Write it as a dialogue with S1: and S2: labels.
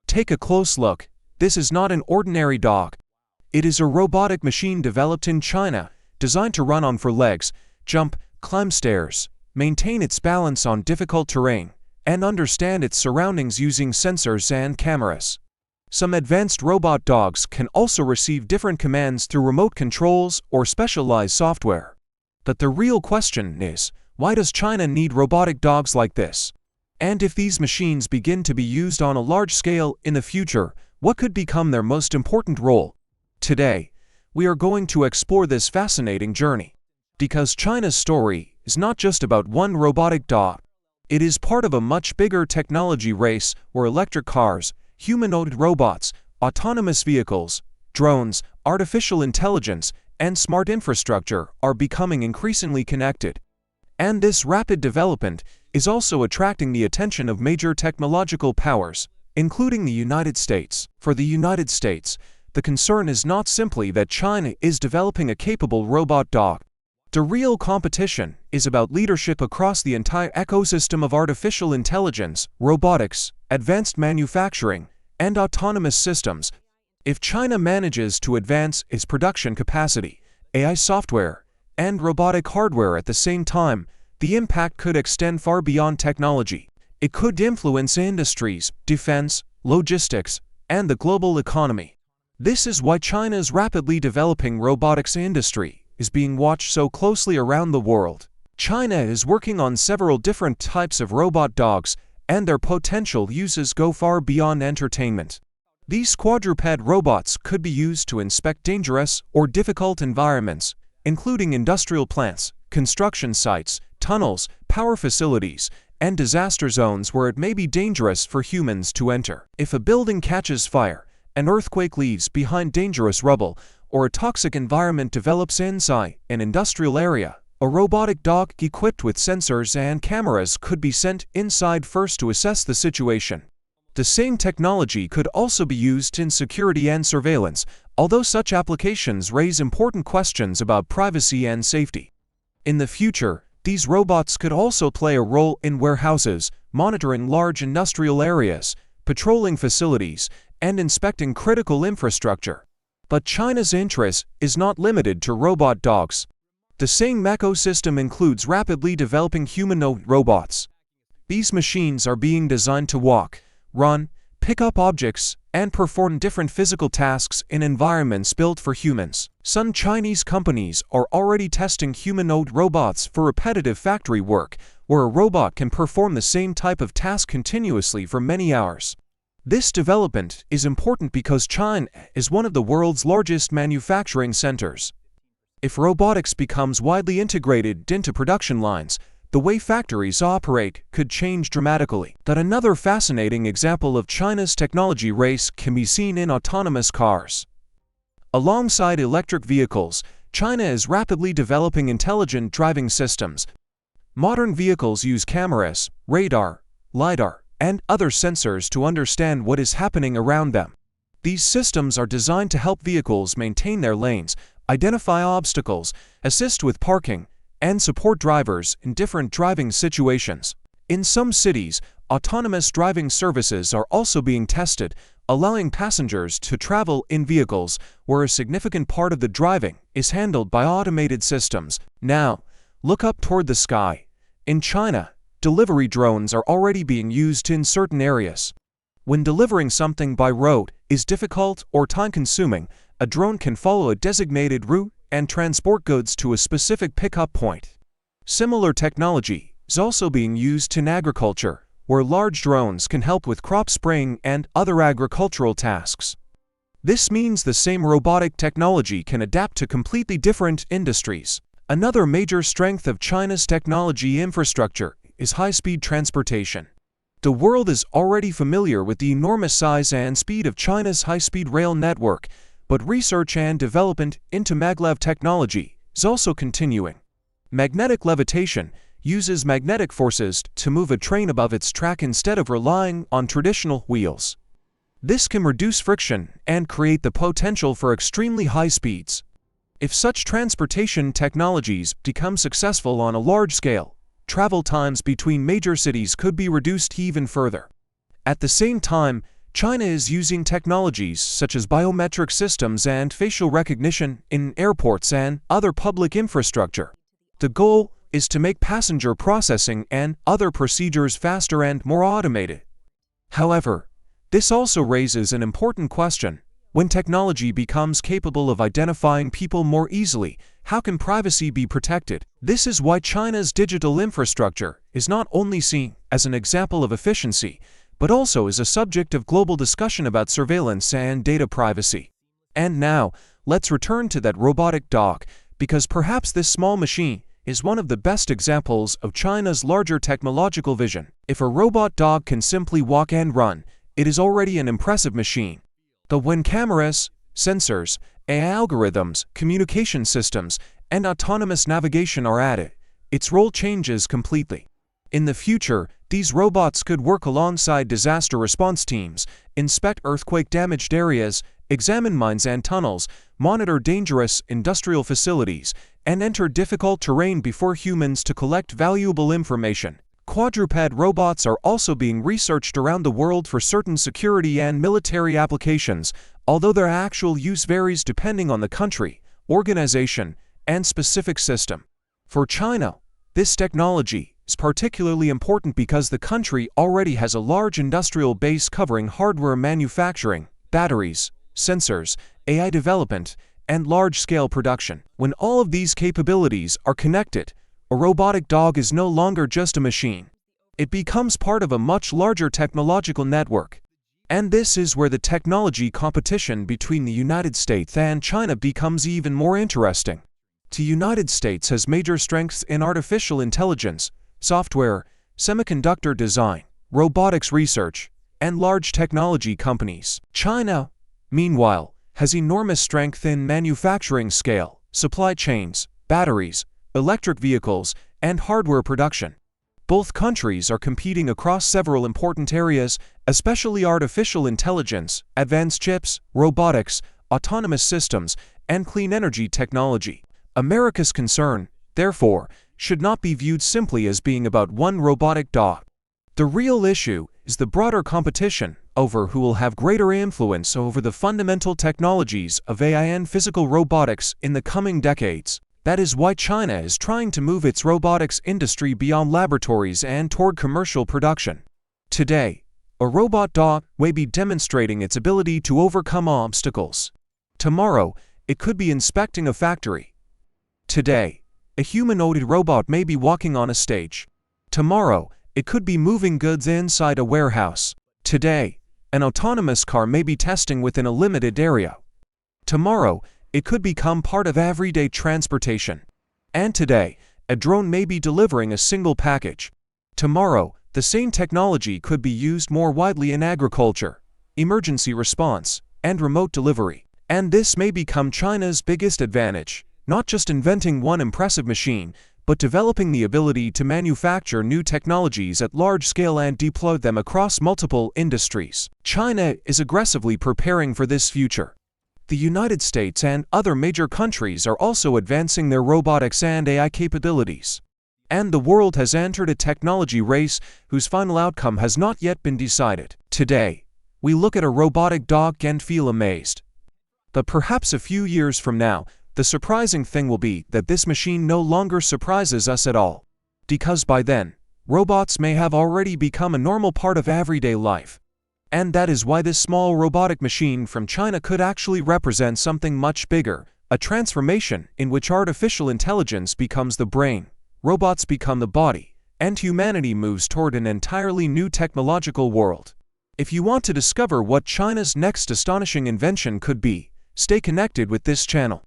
S1: Take a close look. This is not an ordinary dog. It is a robotic machine developed in China, designed to run on 4 legs, jump, climb stairs, maintain its balance on difficult terrain, and understand its surroundings using sensors and cameras. Some advanced robot dogs can also receive different commands through remote controls or specialized software. But the real question is, why does China need robotic dogs like this? And if these machines begin to be used on a large scale in the future, what could become their most important role? Today, we are going to explore this fascinating journey. Because China's story is not just about one robotic dog. It is part of a much bigger technology race where electric cars, humanoid robots, autonomous vehicles, drones, artificial intelligence, and smart infrastructure are becoming increasingly connected. And this rapid development is also attracting the attention of major technological powers, including the United States. For the United States, the concern is not simply that China is developing a capable robot dog. The real competition is about leadership across the entire ecosystem of artificial intelligence, robotics, advanced manufacturing, and autonomous systems. If China manages to advance its production capacity, AI software, and robotic hardware at the same time, the impact could extend far beyond technology. It could influence industries, defense, logistics, and the global economy. This is why China's rapidly developing robotics industry is being watched so closely around the world. China is working on several different types of robot dogs, and their potential uses go far beyond entertainment. These quadruped robots could be used to inspect dangerous or difficult environments, including industrial plants, construction sites, tunnels, power facilities, and disaster zones where it may be dangerous for humans to enter. If a building catches fire, an earthquake leaves behind dangerous rubble, or a toxic environment develops inside an industrial area, a robotic dog equipped with sensors and cameras could be sent inside first to assess the situation. The same technology could also be used in security and surveillance, although such applications raise important questions about privacy and safety. In the future, these robots could also play a role in warehouses, monitoring large industrial areas, patrolling facilities, and inspecting critical infrastructure. But China's interest is not limited to robot dogs. The same ecosystem includes rapidly developing humanoid robots. These machines are being designed to walk, run, pick up objects, and perform different physical tasks in environments built for humans. Some Chinese companies are already testing humanoid robots for repetitive factory work, where a robot can perform the same type of task continuously for many hours. This development is important because China is one of the world's largest manufacturing centers. If robotics becomes widely integrated into production lines, the way factories operate could change dramatically. But another fascinating example of China's technology race can be seen in autonomous cars. Alongside electric vehicles, China is rapidly developing intelligent driving systems. Modern vehicles use cameras, radar, LiDAR, and other sensors to understand what is happening around them. These systems are designed to help vehicles maintain their lanes, identify obstacles, assist with parking, and support drivers in different driving situations. In some cities, autonomous driving services are also being tested, allowing passengers to travel in vehicles where a significant part of the driving is handled by automated systems. Now, look up toward the sky. In China, delivery drones are already being used in certain areas. When delivering something by road is difficult or time-consuming, a drone can follow a designated route and transport goods to a specific pickup point. Similar technology is also being used in agriculture, where large drones can help with crop spraying and other agricultural tasks. This means the same robotic technology can adapt to completely different industries. Another major strength of China's technology infrastructure is high-speed transportation. The world is already familiar with the enormous size and speed of China's high-speed rail network, but research and development into maglev technology is also continuing. Magnetic levitation uses magnetic forces to move a train above its track instead of relying on traditional wheels. This can reduce friction and create the potential for extremely high speeds. If such transportation technologies become successful on a large scale, travel times between major cities could be reduced even further. At the same time, China is using technologies such as biometric systems and facial recognition in airports and other public infrastructure. The goal is to make passenger processing and other procedures faster and more automated. However, this also raises an important question. When technology becomes capable of identifying people more easily, how can privacy be protected? This is why China's digital infrastructure is not only seen as an example of efficiency, but also as a subject of global discussion about surveillance and data privacy. And now, let's return to that robotic dog, because perhaps this small machine is one of the best examples of China's larger technological vision. If a robot dog can simply walk and run, it is already an impressive machine. But when cameras, sensors, AI algorithms, communication systems, and autonomous navigation are added, its role changes completely. In the future, these robots could work alongside disaster response teams, inspect earthquake-damaged areas, examine mines and tunnels, monitor dangerous industrial facilities, and enter difficult terrain before humans to collect valuable information. Quadruped robots are also being researched around the world for certain security and military applications, although their actual use varies depending on the country, organization, and specific system. For China, this technology is particularly important because the country already has a large industrial base covering hardware manufacturing, batteries, sensors, AI development, and large-scale production. When all of these capabilities are connected, a robotic dog is no longer just a machine. It becomes part of a much larger technological network. And this is where the technology competition between the United States and China becomes even more interesting. The United States has major strengths in artificial intelligence, software, semiconductor design, robotics research, and large technology companies. China, meanwhile, has enormous strength in manufacturing scale, supply chains, batteries, electric vehicles, and hardware production. Both countries are competing across several important areas, especially artificial intelligence, advanced chips, robotics, autonomous systems, and clean energy technology. America's concern, therefore, should not be viewed simply as being about one robotic dog. The real issue is the broader competition over who will have greater influence over the fundamental technologies of AI and physical robotics in the coming decades. That is why China is trying to move its robotics industry beyond laboratories and toward commercial production. Today, a robot dog may be demonstrating its ability to overcome obstacles. Tomorrow, it could be inspecting a factory. Today, a humanoid robot may be walking on a stage. Tomorrow, it could be moving goods inside a warehouse. Today, an autonomous car may be testing within a limited area. Tomorrow, it could become part of everyday transportation. And today, a drone may be delivering a single package. Tomorrow, the same technology could be used more widely in agriculture, emergency response, and remote delivery. And this may become China's biggest advantage, not just inventing one impressive machine, but developing the ability to manufacture new technologies at large scale and deploy them across multiple industries. China is aggressively preparing for this future. The United States and other major countries are also advancing their robotics and AI capabilities. And the world has entered a technology race whose final outcome has not yet been decided. Today, we look at a robotic dog and feel amazed. But perhaps a few years from now, the surprising thing will be that this machine no longer surprises us at all. Because by then, robots may have already become a normal part of everyday life. And that is why this small robotic machine from China could actually represent something much bigger, a transformation in which artificial intelligence becomes the brain, robots become the body, and humanity moves toward an entirely new technological world. If you want to discover what China's next astonishing invention could be, stay connected with this channel.